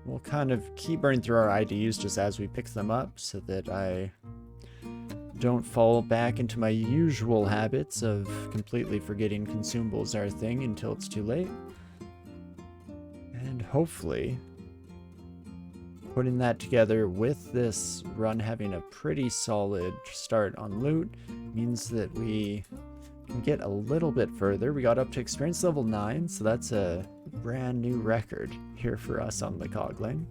we'll kind of keep burning through our IDs just as we pick them up so that I don't fall back into my usual habits of completely forgetting consumables are a thing until it's too late. And hopefully, putting that together with this run having a pretty solid start on loot means that we can get a little bit further. We got up to experience level 9, so that's a brand new record here for us on the Coglin.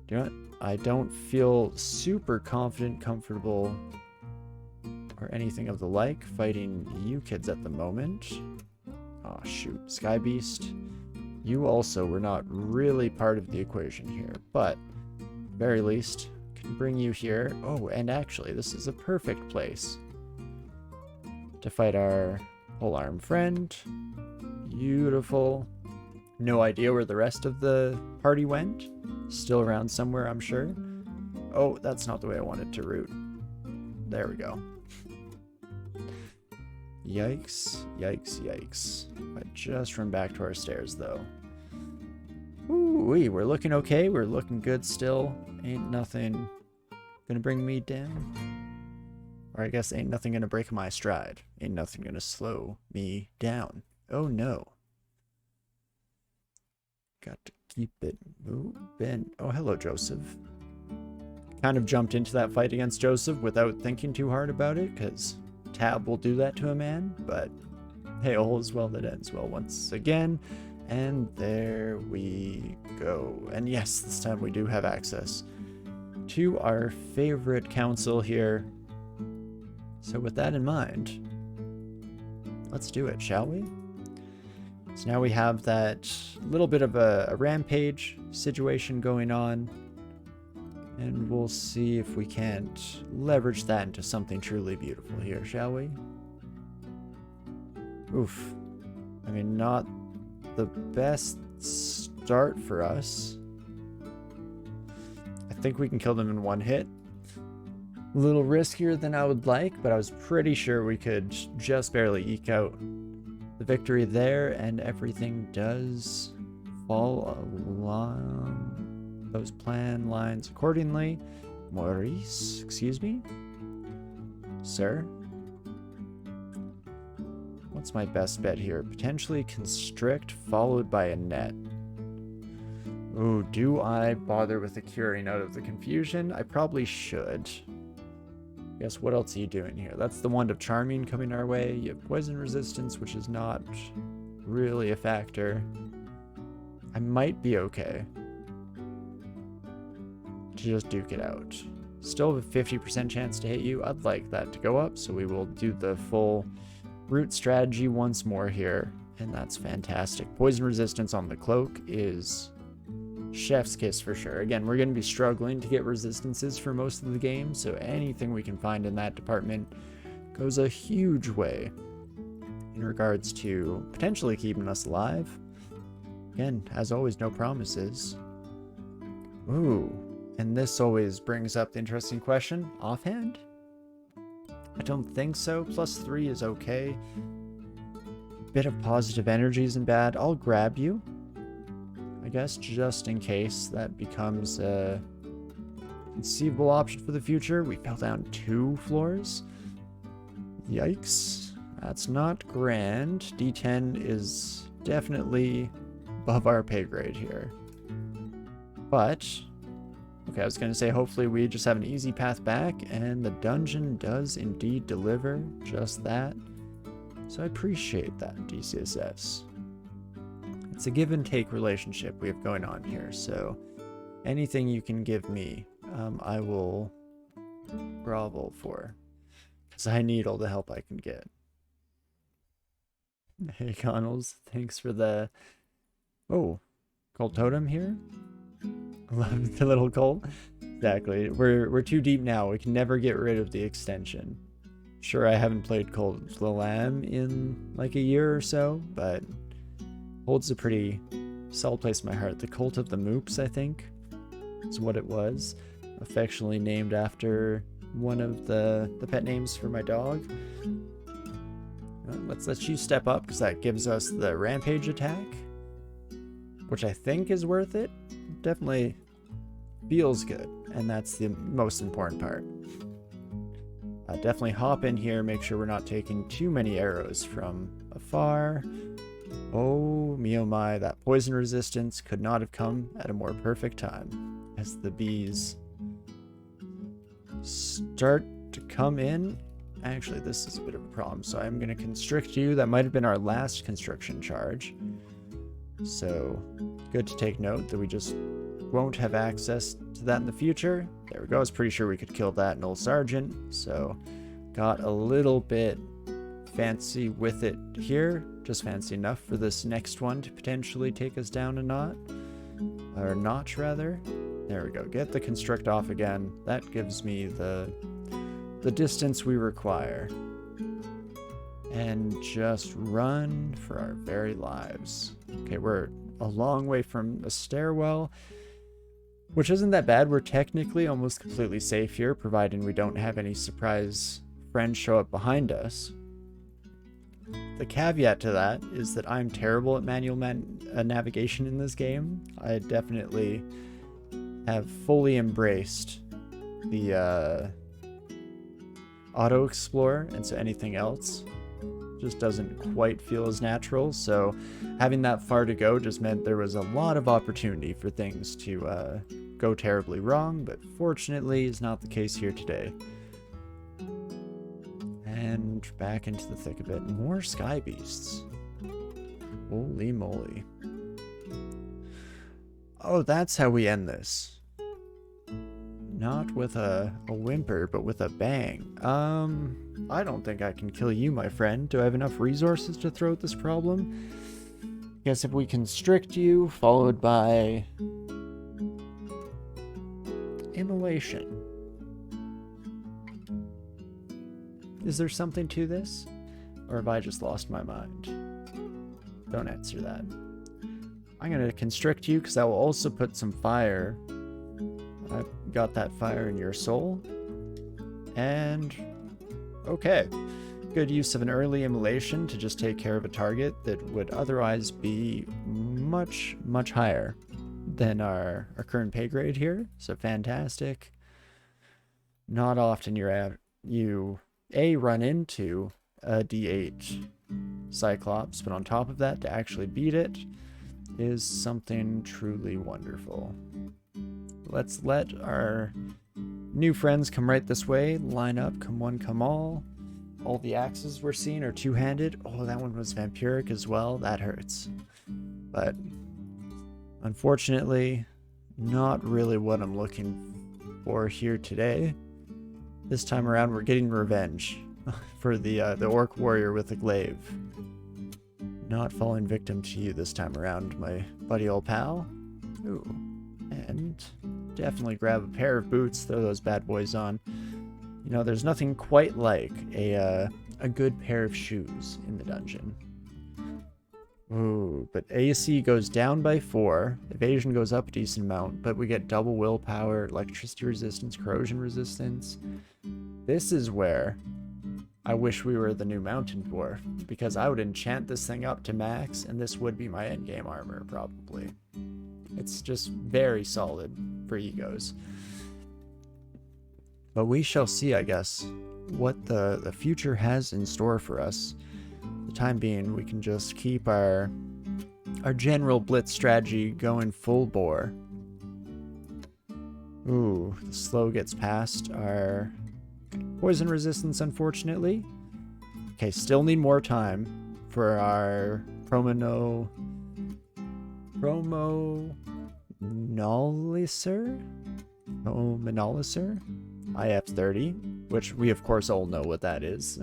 You know what? I don't feel super confident, comfortable, or anything of the like fighting you kids at the moment. Oh shoot, Sky Beast. You also were not really part of the equation here, but at the very least, can bring you here. Oh, and actually, this is a perfect place to fight our polearm friend. Beautiful. No idea where the rest of the party went. Still around somewhere, I'm sure. Oh, that's not the way I wanted to route. There we go. Yikes, yikes, yikes. I just run back to our stairs, though. Ooh, we're looking okay. We're looking good still. Ain't nothing gonna bring me down. Or I guess ain't nothing gonna break my stride. Ain't nothing gonna slow me down. Oh no. Got to keep it moving. Oh, hello, Joseph. Kind of jumped into that fight against Joseph without thinking too hard about it, because Tab will do that to a man, but hey, all is well that ends well once again. And there we go. And yes, this time we do have access to our favorite council here. So with that in mind, let's do it, shall we? So now we have that little bit of a rampage situation going on, and we'll see if we can't leverage that into something truly beautiful here, shall we? Oof. I mean, not the best start for us. I think we can kill them in one hit. A little riskier than I would like, but I was pretty sure we could just barely eke out the victory there, and everything does fall along those plan lines accordingly. Maurice, excuse me? Sir? What's my best bet here? Potentially constrict followed by a net. Ooh, do I bother with the curing out of the confusion? I probably should. Guess what else are you doing here? That's the Wand of Charming coming our way. You have poison resistance, which is not really a factor. I might be okay to just duke it out. Still have a 50% chance to hit you. I'd like that to go up, so we will do the full root strategy once more here, and that's fantastic. Poison resistance on the cloak is chef's kiss for sure. Again, we're going to be struggling to get resistances for most of the game, so anything we can find in that department goes a huge way in regards to potentially keeping us alive. Again, as always, no promises. Ooh, and this always brings up the interesting question. Offhand? I don't think so. +3 is okay. Bit of positive energy isn't bad. I'll grab you, I guess, just in case that becomes a conceivable option for the future. We fell down 2 floors. Yikes. That's not grand. D10 is definitely above our pay grade here. But, okay, I was going to say hopefully we just have an easy path back, and the dungeon does indeed deliver just that. So I appreciate that, DCSS. It's a give and take relationship we have going on here, so anything you can give me, I will grovel for, because I need all the help I can get. Hey Connells, thanks for the... Oh, Cold Totem here? Love the little cold. Exactly, we're too deep now, we can never get rid of the extension. Sure, I haven't played Cold the Lamb in like a year or so, but holds a pretty solid place in my heart. The Cult of the Moops, I think, is what it was. Affectionately named after one of the pet names for my dog. Let's let you step up, because that gives us the rampage attack. which I think is worth it. Definitely feels good, and that's the most important part. Definitely hop in here, make sure we're not taking too many arrows from afar. Oh me oh my, that poison resistance could not have come at a more perfect time. As the bees start to come in. Actually, this is a bit of a problem, so I'm going to constrict you. That might have been our last constriction charge. So, good to take note that we just won't have access to that in the future. There we go. I was pretty sure we could kill that Null Sergeant. So, got a little bit fancy with it here. Just fancy enough for this next one to potentially take us down a notch rather. There we go. Get the constrict off again. That gives me the distance we require. And just run for our very lives. Okay, we're a long way from a stairwell, which isn't that bad. We're technically almost completely safe here, providing we don't have any surprise friends show up behind us. The caveat to that is that I'm terrible at manual navigation in this game. I definitely have fully embraced the auto explorer, and so anything else just doesn't quite feel as natural. So having that far to go just meant there was a lot of opportunity for things to go terribly wrong, but fortunately is not the case here today. And back into the thick of it. More sky beasts. Holy moly. Oh, that's how we end this. Not with a whimper, but with a bang. I don't think I can kill you, my friend. Do I have enough resources to throw at this problem? Guess if we constrict you, followed by immolation. Is there something to this? Or have I just lost my mind? Don't answer that. I'm going to constrict you because that will also put some fire. I've got that fire in your soul. And okay. Good use of an early immolation to just take care of a target that would otherwise be much, much higher than our current pay grade here. So fantastic. Not often you run into a D8 Cyclops, but on top of that, to actually beat it is something truly wonderful. Let's let our new friends come right this way. Line up, come one, come all. All the axes we're seeing are two-handed. Oh, that one was vampiric as well. That hurts. But unfortunately, not really what I'm looking for here today. This time around, we're getting revenge for the orc warrior with the glaive. Not falling victim to you this time around, my buddy old pal. Ooh. And definitely grab a pair of boots, throw those bad boys on. You know, there's nothing quite like a good pair of shoes in the dungeon. Ooh, but AC goes down by 4, evasion goes up a decent amount, but we get double willpower, electricity resistance, corrosion resistance. This is where I wish we were the new mountain for, because I would enchant this thing up to max, and this would be my endgame armor, probably. It's just very solid for egos. But we shall see, I guess, what the future has in store for us. For the time being, we can just keep our general blitz strategy going full bore. Ooh, the slow gets past our poison resistance, unfortunately. Okay, still need more time for our Promenolyser? IF30, which we of course all know what that is.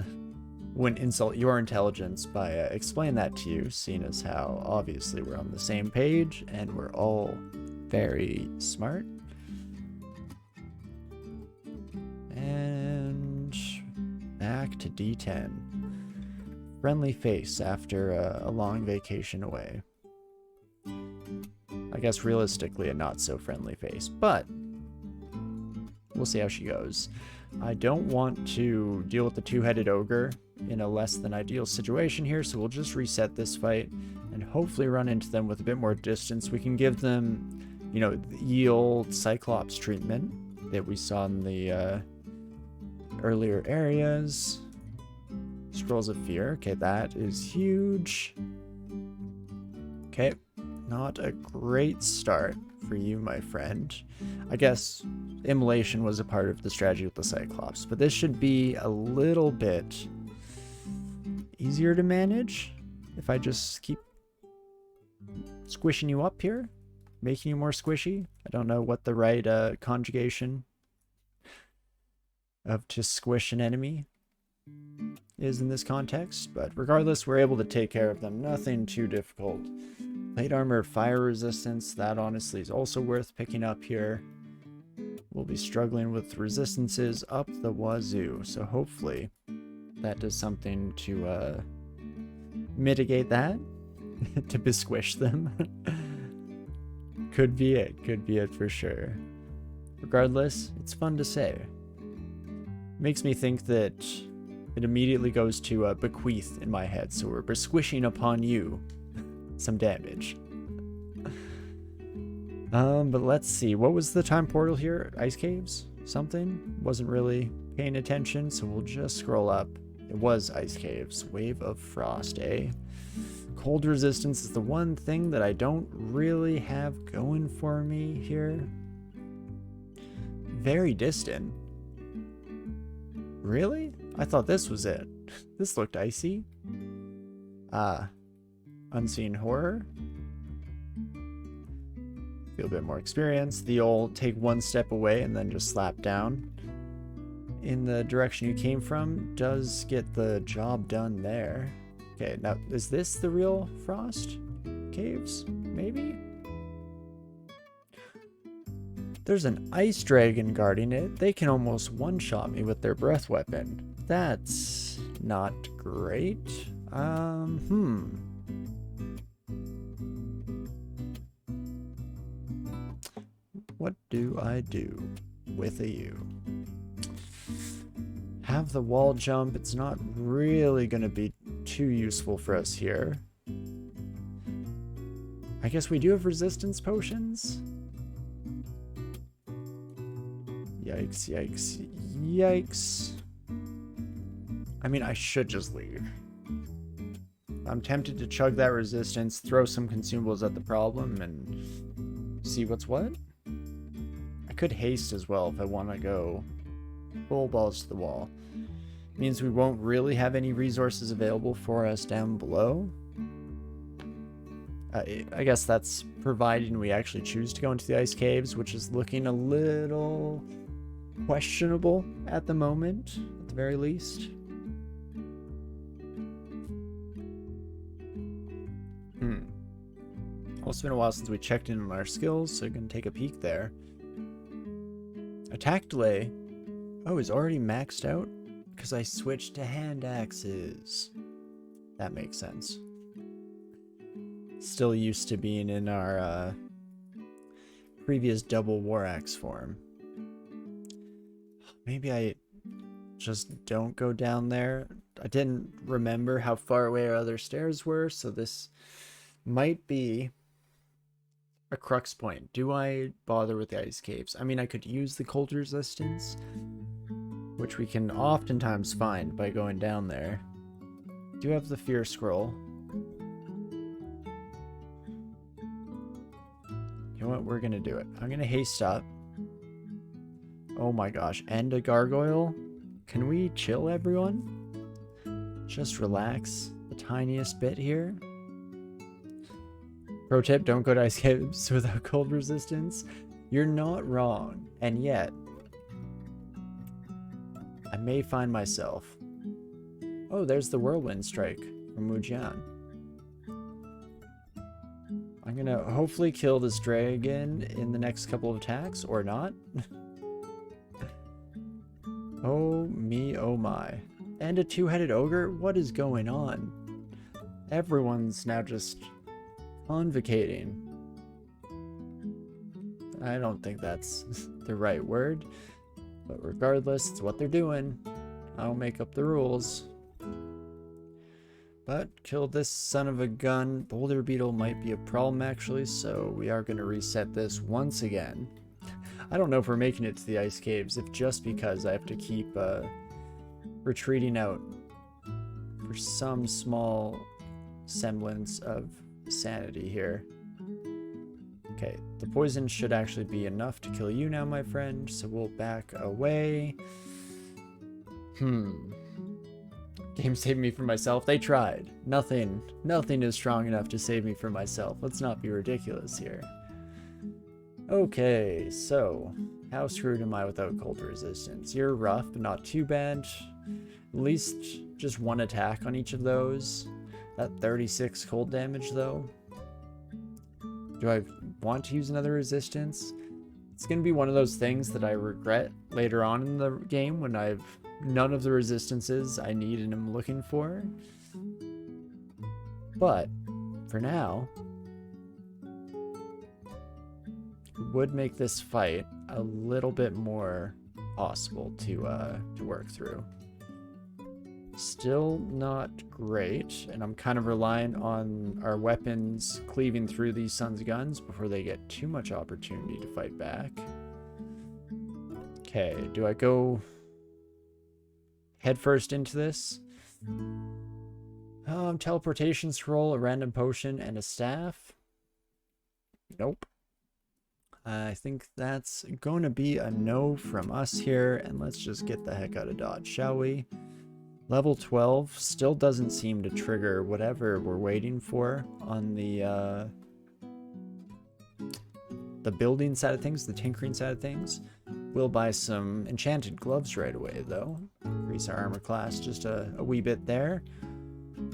Wouldn't insult your intelligence by explaining that to you, seeing as how obviously we're on the same page and we're all very smart. And back to D10. Friendly face after a long vacation away. I guess realistically a not so friendly face, but we'll see how she goes. I don't want to deal with the two-headed ogre in a less than ideal situation here, so we'll just reset this fight and hopefully run into them with a bit more distance. We can give them, you know, the old Cyclops treatment that we saw in the earlier areas. Scrolls of Fear. Okay, that is huge. Okay, not a great start for you, my friend. I guess immolation was a part of the strategy with the Cyclops, but this should be a little bit easier to manage if I just keep squishing you up here, making you more squishy. I don't know what the right conjugation of to squish an enemy is in this context, but regardless, we're able to take care of them. Nothing too difficult. Plate armor, fire resistance, that honestly is also worth picking up here. We'll be struggling with resistances up the wazoo, so hopefully that does something to mitigate that, to besquish them. Could be it for sure. Regardless, it's fun to say. Makes me think that it immediately goes to bequeath in my head, so we're besquishing upon you some damage. But let's see, what was the time portal here? Ice caves? Something? Wasn't really paying attention, so we'll just scroll up. It was ice caves. Wave of frost, eh? Cold resistance is the one thing that I don't really have going for me here. Very distant. Really? I thought this was it. This looked icy. Unseen horror. Feel a bit more experience. The old take one step away and then just slap down in the direction you came from does get the job done there. Okay, now is this the real frost caves? Maybe? There's an ice dragon guarding it. They can almost one-shot me with their breath weapon. That's not great. What do I do with a U? Have the wall jump. It's not really going to be too useful for us here. I guess we do have resistance potions. Yikes, yikes, yikes. I mean, I should just leave. I'm tempted to chug that resistance, throw some consumables at the problem, and see what's what. I could haste as well if I want to go full balls to the wall. Means we won't really have any resources available for us down below. I guess that's providing we actually choose to go into the ice caves, which is looking a little questionable at the moment, at the very least. Also been a while since we checked in on our skills, so we can take a peek there. Attack delay. Oh, is already maxed out? Because I switched to hand axes. That makes sense. Still used to being in our previous double war axe form. Maybe I just don't go down there. I didn't remember how far away our other stairs were, so this might be a crux point. Do I bother with the ice caves? I mean, I could use the cold resistance, which we can oftentimes find by going down there. Do have the fear scroll. You know what? We're gonna do it. I'm gonna haste up. Oh my gosh, and a gargoyle? Can we chill, everyone? Just relax the tiniest bit here. Pro tip, don't go to ice caves without cold resistance. You're not wrong, and yet I may find myself. Oh, there's the whirlwind strike from Wu Jian. I'm gonna hopefully kill this dragon in the next couple of attacks, or not. Oh me, oh my. And a two-headed ogre? What is going on? Everyone's now just convocating. I don't think that's the right word, but regardless, it's what they're doing. I'll make up the rules. But kill this son of a gun. Boulder Beetle might be a problem actually, so we are going to reset this once again. I don't know if we're making it to the ice caves, if just because I have to keep retreating out for some small semblance of sanity here. Okay, the poison should actually be enough to kill you now, my friend, so we'll back away. Game saved me from myself. They tried. Nothing is strong enough to save me from myself. Let's not be ridiculous here. Okay, so how screwed am I without cold resistance? You're rough, but not too bad. At least just one attack on each of those. That 36 cold damage, though. Do I want to use another resistance? It's going to be one of those things that I regret later on in the game when I've none of the resistances I need and am looking for. But for now, it would make this fight a little bit more possible to work through. Still not great, and I'm kind of relying on our weapons cleaving through these sons' guns before they get too much opportunity to fight back. Okay, do I go headfirst into this? Teleportation scroll, a random potion, and a staff? Nope. I think that's going to be a no from us here, and let's just get the heck out of Dodge, shall we? Level 12 still doesn't seem to trigger whatever we're waiting for on the building side of things, the tinkering side of things. We'll buy some enchanted gloves right away, though. Increase our armor class just a wee bit there.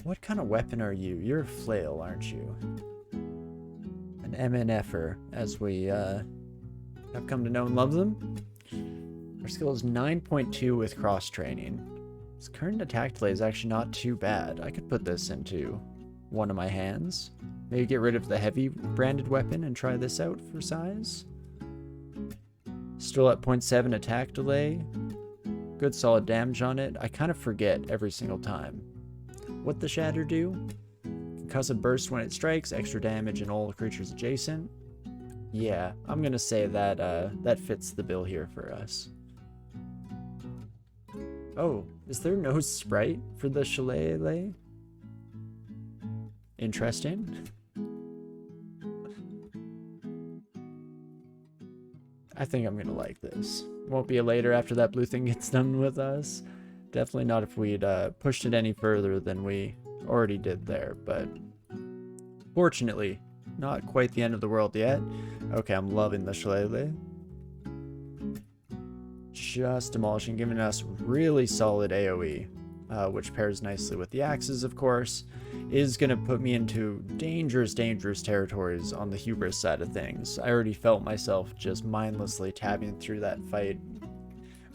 What kind of weapon are you? You're a flail, aren't you? An MNFer, as we have come to know and love them. Our skill is 9.2 with cross-training. This current attack delay is actually not too bad. I could put this into one of my hands. Maybe get rid of the heavy branded weapon and try this out for size. Still at 0.7 attack delay. Good solid damage on it. I kind of forget every single time. What the shatter do? Concussive burst when it strikes, extra damage in all creatures adjacent. Yeah, I'm gonna say that that fits the bill here for us. Oh, is there no sprite for the shillelagh? Interesting. I think I'm gonna like this. Won't be a later after that blue thing gets done with us. Definitely not if we'd pushed it any further than we already did there, but fortunately, not quite the end of the world yet. Okay, I'm loving the shillelagh. Just demolishing, giving us really solid AoE, which pairs nicely with the axes, of course, is going to put me into dangerous territories on the hubris side of things. I already felt myself just mindlessly tabbing through that fight,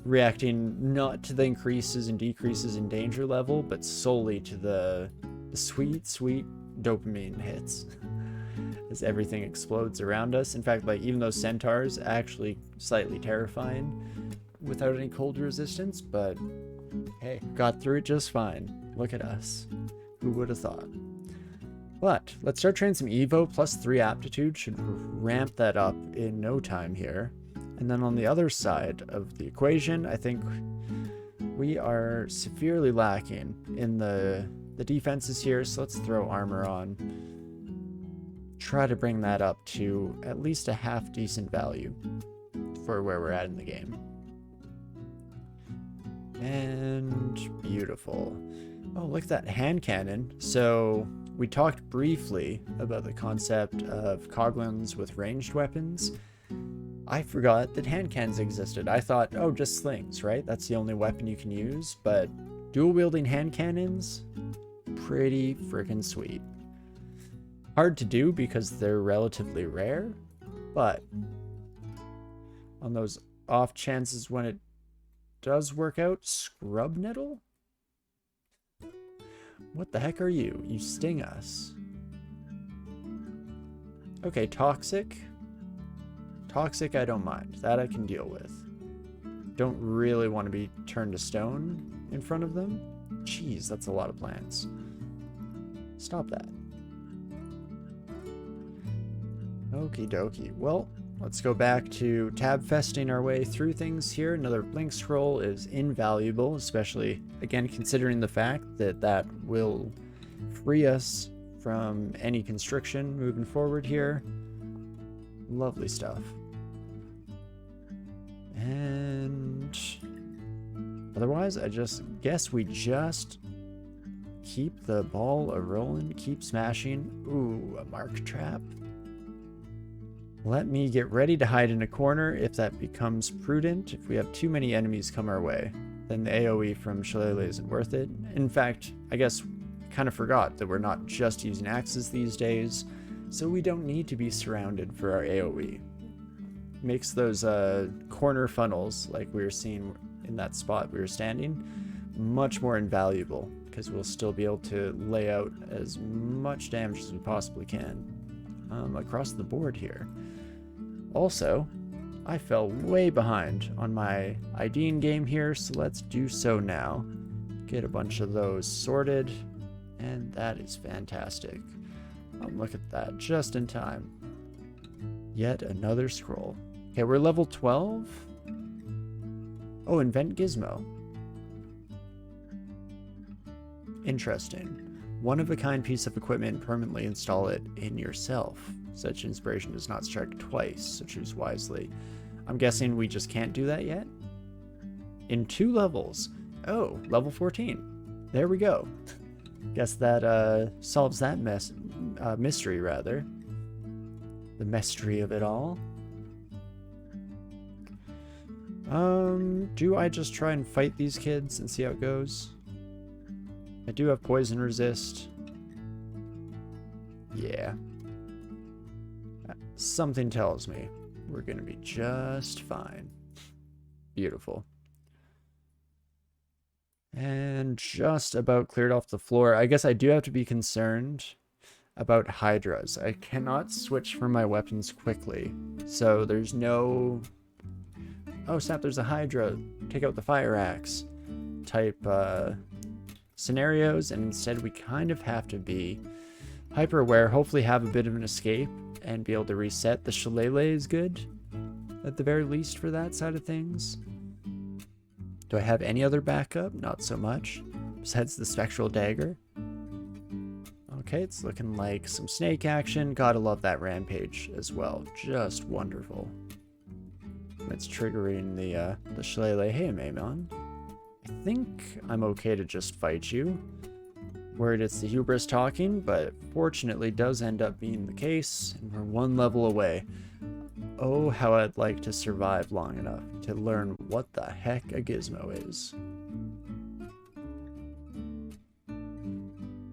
reacting not to the increases and decreases in danger level, but solely to the sweet dopamine hits as everything explodes around us. In fact, like, even those centaurs actually slightly terrifying without any cold resistance, but hey, got through it just fine. Look at us. Who would have thought? But let's start training some Evo. Plus 3 aptitude should ramp that up in no time here. And then on the other side of the equation, I think we are severely lacking in the defenses here, so let's throw armor on. Try to bring that up to at least a half decent value for where we're at in the game. And beautiful. Oh, look at that hand cannon. So we talked briefly about the concept of Coglins with ranged weapons. I forgot that hand cannons existed. I thought, oh, just slings, right? That's the only weapon you can use. But dual wielding hand cannons, pretty freaking sweet. Hard to do because they're relatively rare, but on those off chances when it does work out, scrub nettle? What the heck are you? You sting us. Okay, toxic. Toxic I don't mind. That I can deal with. Don't really want to be turned to stone in front of them. Jeez, that's a lot of plants. Stop that. Okie dokie. Well, let's go back to tab festing our way through things here. Another blink scroll is invaluable, especially, again, considering the fact that that will free us from any constriction moving forward here. Lovely stuff. And otherwise, I just guess we just keep the ball a-rolling, keep smashing. Ooh, a mark trap. Let me get ready to hide in a corner if that becomes prudent. If we have too many enemies come our way, then the AoE from Shillelagh isn't worth it. In fact, I guess kind of forgot that we're not just using axes these days, so we don't need to be surrounded for our AoE. Makes those corner funnels, like we were seeing in that spot we were standing, much more invaluable, because we'll still be able to lay out as much damage as we possibly can across the board here. Also, I fell way behind on my IDing game here, so let's do so now. Get a bunch of those sorted, and that is fantastic. Look at that, just in time. Yet another scroll. Okay, we're level 12. Oh, invent gizmo. Interesting. One-of-a-kind piece of equipment, permanently install it in yourself. Such inspiration does not strike twice, so choose wisely. I'm guessing we just can't do that yet? In 2 levels. Oh, level 14. There we go. Guess that solves that mystery, rather. The mystery of it all. Do I just try and fight these kids and see how it goes? I do have poison resist. Yeah. Something tells me we're gonna be just fine. Beautiful. And just about cleared off the floor. I guess I do have to be concerned about hydras. I cannot switch from my weapons quickly. So there's no... Oh snap, there's a hydra. Take out the fire axe type scenarios, and instead we kind of have to be hyper aware, hopefully have a bit of an escape and be able to reset. The Shillelagh is good at the very least for that side of things. Do I have any other backup? Not so much, besides the spectral dagger. Okay, it's looking like some snake action. Gotta love that rampage as well, just wonderful. It's triggering the Shillelagh. Hey, Maimon. I think I'm okay to just fight you. Worried it's the hubris talking, but fortunately does end up being the case, and we're 1 level away. Oh, how I'd like to survive long enough to learn what the heck a gizmo is.